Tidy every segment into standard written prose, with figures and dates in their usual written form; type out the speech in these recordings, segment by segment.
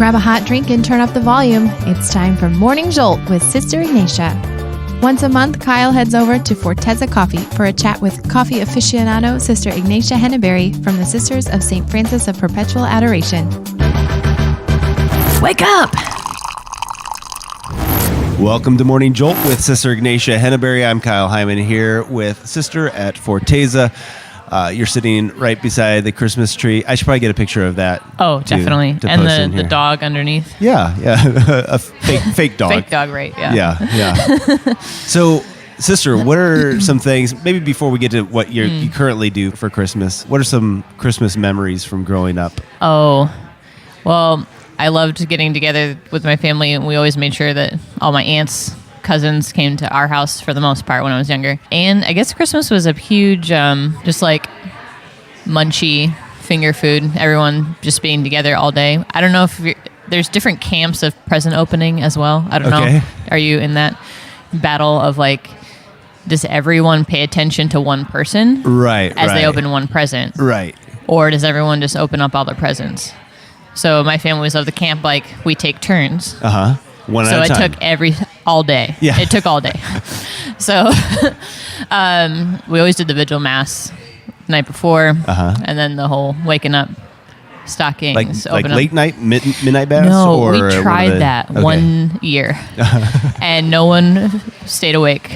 Grab a hot drink and turn up the volume. It's time for Morning Jolt with Sr Ignatia. Once a month, Kyle heads over to Fortezza Coffee for a chat with coffee aficionado Sr Ignatia Henneberry from the Sisters of St. Francis of Perpetual Adoration. Wake up! Welcome to Morning Jolt with Sr Ignatia Henneberry. I'm Kyle Hyman here with Sister at Fortezza. You're sitting right beside the Christmas tree. I should probably get a picture of that. Oh, definitely. And the dog underneath. Yeah. A fake dog. Fake dog, right? Yeah. So, Sister, what are some things, maybe before we get to what you currently do for Christmas, what are some Christmas memories from growing up? Oh, well, I loved getting together with my family, and we always made sure that all my aunts, cousins came to our house for the most part when I was younger. And I guess Christmas was a huge, just like munchy finger food. Everyone just being together all day. I don't know if there's different camps of present opening as well. I don't know. Are you in that battle of like, does everyone pay attention to one person? Right. As they open one present? Right. Or does everyone just open up all their presents? So my family was of the camp, like, we take turns. Uh-huh. One at a time. So it took all day. Yeah. It took all day. So we always did the vigil mass the night before, and then the whole waking up, stockings, like late night, midnight mass? No, or we tried that one year, and no one stayed awake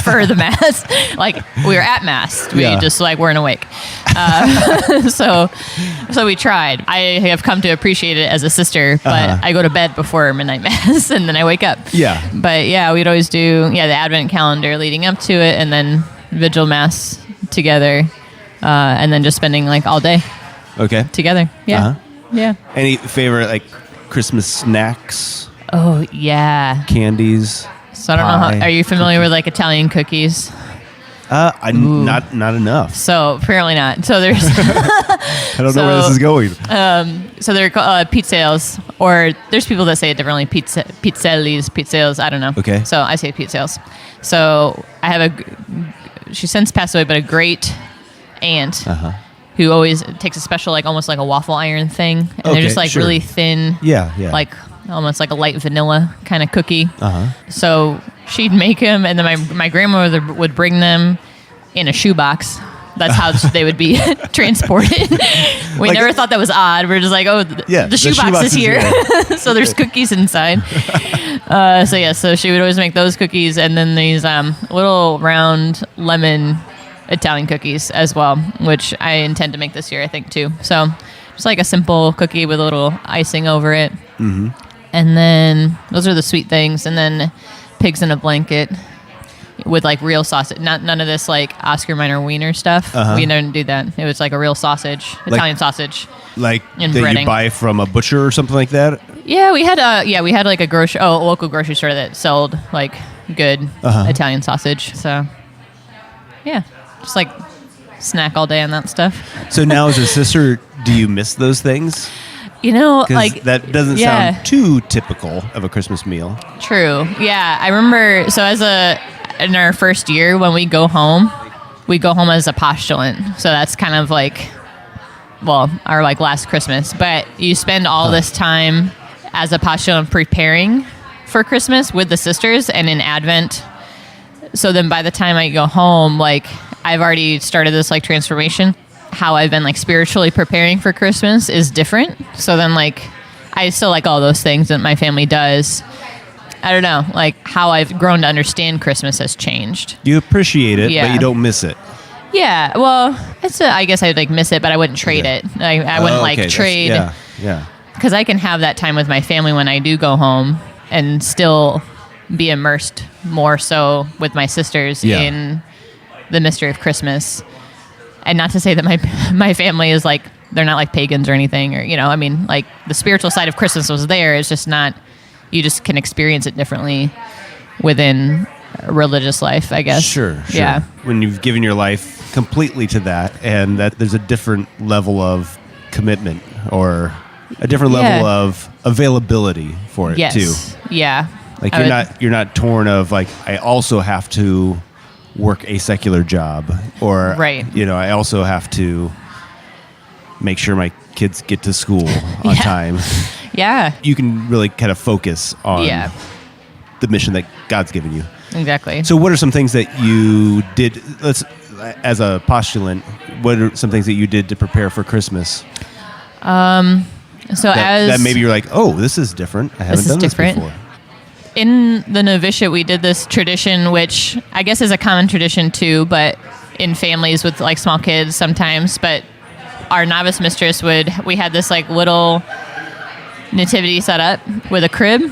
for the mass. Like, we were at mass, we just like weren't awake. So we tried. I have come to appreciate it as a sister, but I go to bed before midnight mass, and then I wake up. Yeah. But yeah, we'd always do the Advent calendar leading up to it, and then vigil mass together, and then just spending like all day. Okay. Together. Yeah. Yeah. Any favorite like Christmas snacks? Oh, yeah. Candies? So I don't know are you familiar with like Italian cookies? Not enough. So apparently not. So there's I don't know where this is going. So they're called pizzelles, or there's people that say it differently, pizzelles, I don't know. Okay. So I say pizzelles. So I have she since passed away, but a great aunt who always takes a special, like almost like a waffle iron thing. And they're just like really thin. Yeah. Like almost like a light vanilla kind of cookie. So she'd make them, and then my grandmother would bring them in a shoebox. That's how they would be transported. We like, never thought that was odd. We're just like, the shoebox is here. So there's cookies inside. So she would always make those cookies, and then these little round lemon Italian cookies as well, which I intend to make this year, I think, too. So just like a simple cookie with a little icing over it. And then those are the sweet things. And then pigs in a blanket with like real sausage. None of this like Oscar Mayer Wiener stuff. We didn't do that. It was like a real sausage, Italian sausage. Like that breading. You buy from a butcher or something like that? Yeah, we had like a local grocery store that sold like good Italian sausage. So yeah, just like snack all day on that stuff. So now as a sister, do you miss those things? You know, like that doesn't sound too typical of a Christmas meal. True. Yeah, I remember. So in our first year, when we go home as a postulant. So that's kind of like, our like last Christmas. But you spend all this time as a postulant preparing for Christmas with the sisters and in Advent. So then by the time I go home, like I've already started this like transformation. How I've been like spiritually preparing for Christmas is different. So then like I still like all those things that my family does. I don't know, like how I've grown to understand Christmas has changed. You appreciate it, but you don't miss it. Yeah, well, I guess I'd like miss it, but I wouldn't trade it. I wouldn't trade. Yeah. Because I can have that time with my family when I do go home and still be immersed more so with my sisters in the mystery of Christmas. And not to say that my family is like, they're not like pagans or anything, or, I mean, like the spiritual side of Christmas was there. It's just not, you just can experience it differently within a religious life, I guess. Sure. Yeah. When you've given your life completely to that, and that there's a different level of commitment or a different level of availability for it too. Yeah. Like you're not torn of like, I also have to work a secular job, or I also have to make sure my kids get to school on time. Yeah. you can really kind of focus on the mission that God's given you. Exactly. So what are some things that you did, as a postulant, what are some things that you did to prepare for Christmas? That maybe you're like, oh, this is different. I haven't done this before. In the novitiate, we did this tradition, which I guess is a common tradition too, but in families with like small kids sometimes. But our novice mistress we had this like little nativity set up with a crib,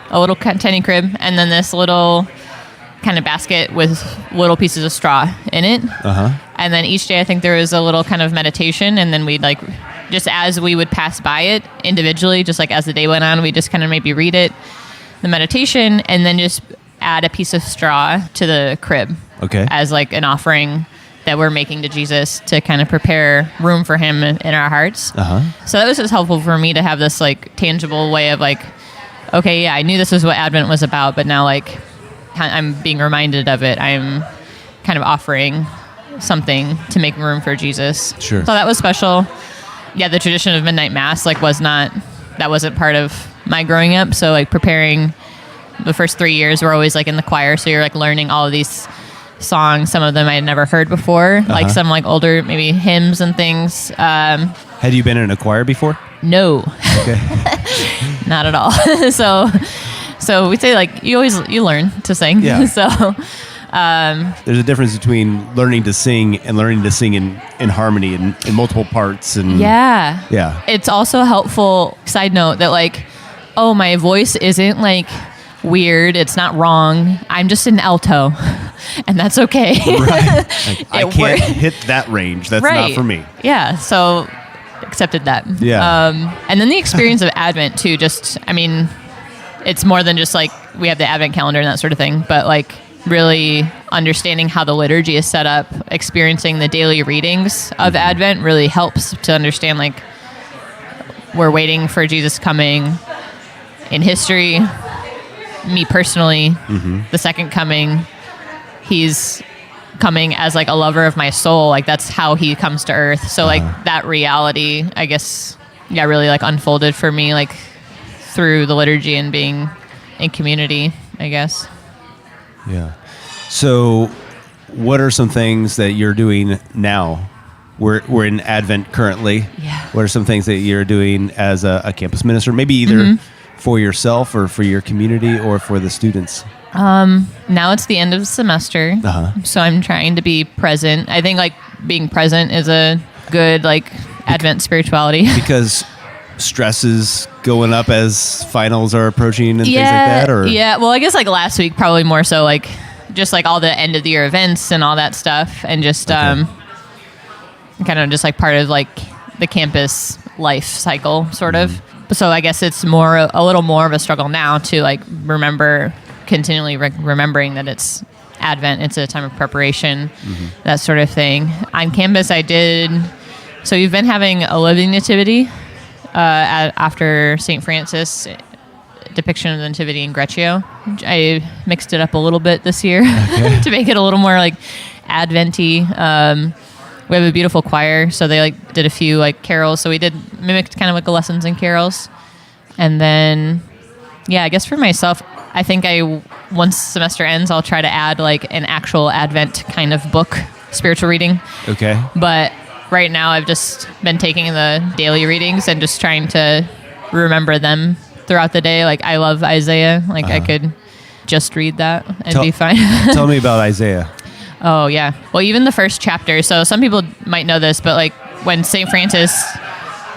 a little tiny crib, and then this little kind of basket with little pieces of straw in it. And then each day, I think there was a little kind of meditation, and then we'd like, just as we would pass by it individually, just like as the day went on, we just kind of maybe read it, the meditation, and then just add a piece of straw to the crib. Okay. As like an offering that we're making to Jesus to kind of prepare room for him in our hearts. So that was just helpful for me to have this like tangible way of like, okay, yeah, I knew this is what Advent was about, but now like I'm being reminded of it. I'm kind of offering something to make room for Jesus. Sure. So that was special. Yeah, the tradition of midnight mass like that wasn't part of my growing up. So like preparing the first 3 years, we're always like in the choir. So you're like learning all of these songs. Some of them I had never heard before, like some like older maybe hymns and things. Had you been in a choir before? No. Okay. Not at all. So we say like you learn to sing. Yeah. So there's a difference between learning to sing and learning to sing in harmony in multiple parts. And yeah. It's also helpful, side note, that like, oh, my voice isn't like weird. It's not wrong. I'm just an alto, and that's okay. Right. Like, I can't hit that range. That's not for me. Yeah. So accepted that. Yeah. And then the experience of Advent too. Just, I mean, it's more than just like we have the Advent calendar and that sort of thing, but like really understanding how the liturgy is set up, experiencing the daily readings of Advent really helps to understand like we're waiting for Jesus coming in history. Me personally, the second coming, he's coming as like a lover of my soul. Like that's how he comes to earth. So like that reality, I guess, really like unfolded for me like through the liturgy and being in community, I guess. Yeah. So what are some things that you're doing now? We're in Advent currently. Yeah. What are some things that you're doing as a campus minister? Maybe either for yourself or for your community or for the students? Now it's the end of the semester. So I'm trying to be present. I think like being present is a good like Advent spirituality. Because stress is going up as finals are approaching and things like that? Or? Yeah. Well, I guess like last week, probably more so like just like all the end of the year events and all that stuff. And just kind of just like part of like the campus life cycle sort of. So I guess it's a little more of a struggle now to like continually remembering that it's Advent. It's a time of preparation, that sort of thing. On campus, so we've been having a living nativity after St. Francis depiction of the nativity in Greccio. I mixed it up a little bit this year to make it a little more like Advent-y. We have a beautiful choir, so they like did a few like carols. So we mimicked kind of like the lessons in carols. And then, I guess for myself, I think once semester ends, I'll try to add like an actual Advent kind of book, spiritual reading. Okay. But right now I've just been taking the daily readings and just trying to remember them throughout the day. Like I love Isaiah. Like I could just read that and be fine. Tell me about Isaiah. Oh, yeah. Well, even the first chapter. So some people might know this, but like when St. Francis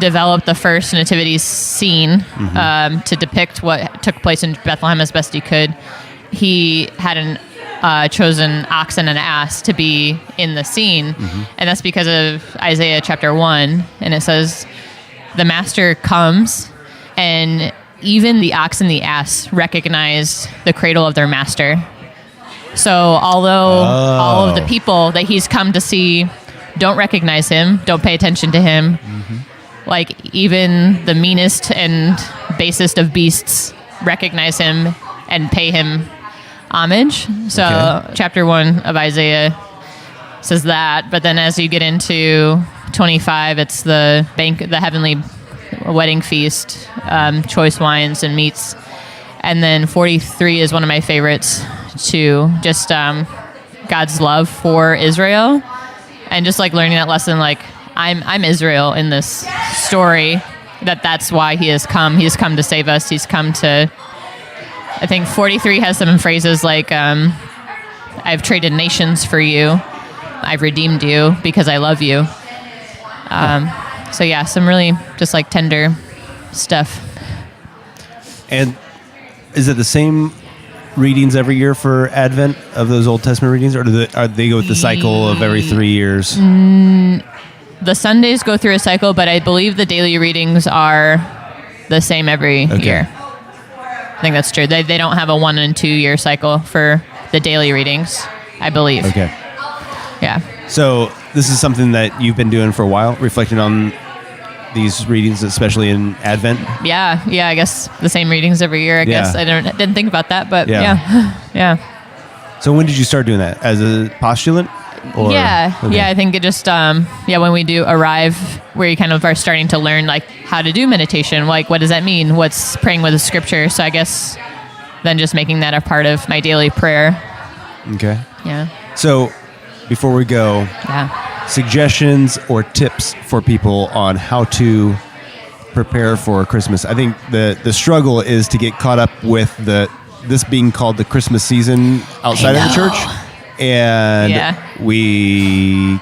developed the first nativity scene to depict what took place in Bethlehem as best he could, he had chosen ox and an ass to be in the scene. And that's because of Isaiah chapter 1. And it says, the master comes, and even the ox and the ass recognize the cradle of their master. So although all of the people that he's come to see don't recognize him, don't pay attention to him, like even the meanest and basest of beasts recognize him and pay him homage. So chapter 1 of Isaiah says that, but then as you get into 25, it's the heavenly a wedding feast, choice wines and meats. And then 43 is one of my favorites too. Just God's love for Israel, and just like learning that lesson, like I'm Israel in this story. That's why he has come. He has come to save us. He's come to. I think 43 has some phrases like, "I've traded nations for you. I've redeemed you because I love you." So yeah, some really just like tender stuff. And is it the same readings every year for Advent of those Old Testament readings, or do they go with the cycle of every 3 years? The Sundays go through a cycle, but I believe the daily readings are the same every year. I think that's true. They don't have a 1 and 2 year cycle for the daily readings, I believe. Okay. Yeah. So this is something that you've been doing for a while, reflecting on these readings, especially in Advent? Yeah. I guess the same readings every year, I guess. I didn't think about that, but yeah. So when did you start doing that? As a postulant? Or? Yeah. Okay. Yeah, I think it just, when we do arrive, where you kind of are starting to learn like how to do meditation, like what does that mean? What's praying with the scripture? So I guess then just making that a part of my daily prayer. Okay. Yeah. So before we go, suggestions or tips for people on how to prepare for Christmas. I think the struggle is to get caught up with this being called the Christmas season outside of the church. And we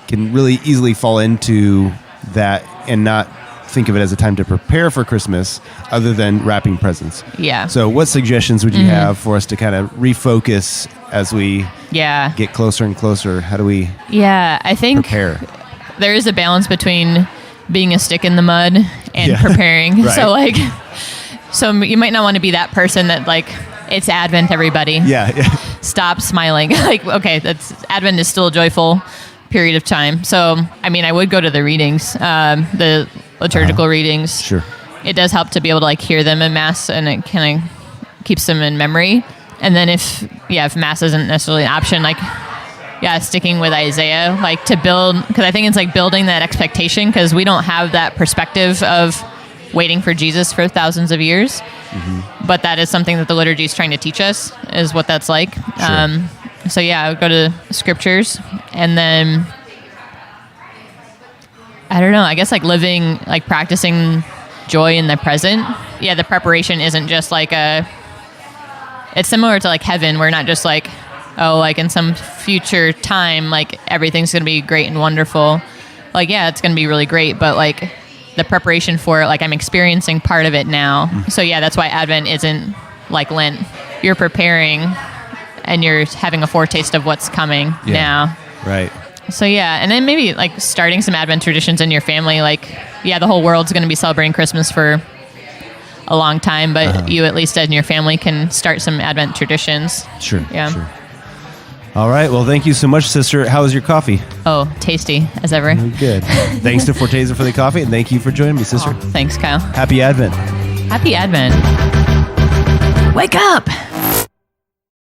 can really easily fall into that and not think of it as a time to prepare for Christmas other than wrapping presents. Yeah. So what suggestions would you have for us to kind of refocus as we get closer and closer? How do we I think prepare? There is a balance between being a stick in the mud and preparing. Right. So you might not want to be that person that like, it's Advent, everybody. Stop smiling. Like, okay, Advent is still a joyful period of time. So, I mean, I would go to the readings, the liturgical readings. Sure. It does help to be able to like hear them in Mass, and it kind of keeps them in memory. And then if Mass isn't necessarily an option, like, sticking with Isaiah, like to build, because I think it's like building that expectation, because we don't have that perspective of waiting for Jesus for thousands of years. But that is something that the liturgy is trying to teach us, is what that's like. Sure. So I would go to scriptures, and then I don't know, I guess like living, like practicing joy in the present. The preparation isn't just like it's similar to like heaven. We're not just like, oh, like in some future time, like everything's going to be great and wonderful. Like, it's going to be really great, but like the preparation for it, like I'm experiencing part of it now. So that's why Advent isn't like Lent. You're preparing and you're having a foretaste of what's coming now. Right. So and then maybe like starting some Advent traditions in your family. Like, the whole world's going to be celebrating Christmas for a long time, but you at least in your family can start some Advent traditions. Sure. Yeah. Sure. All right. Well, thank you so much, sister. How was your coffee? Oh, tasty as ever. Good. Thanks to Forteza for the coffee, and thank you for joining me, sister. Thanks, Kyle. Happy Advent. Happy Advent. Wake up!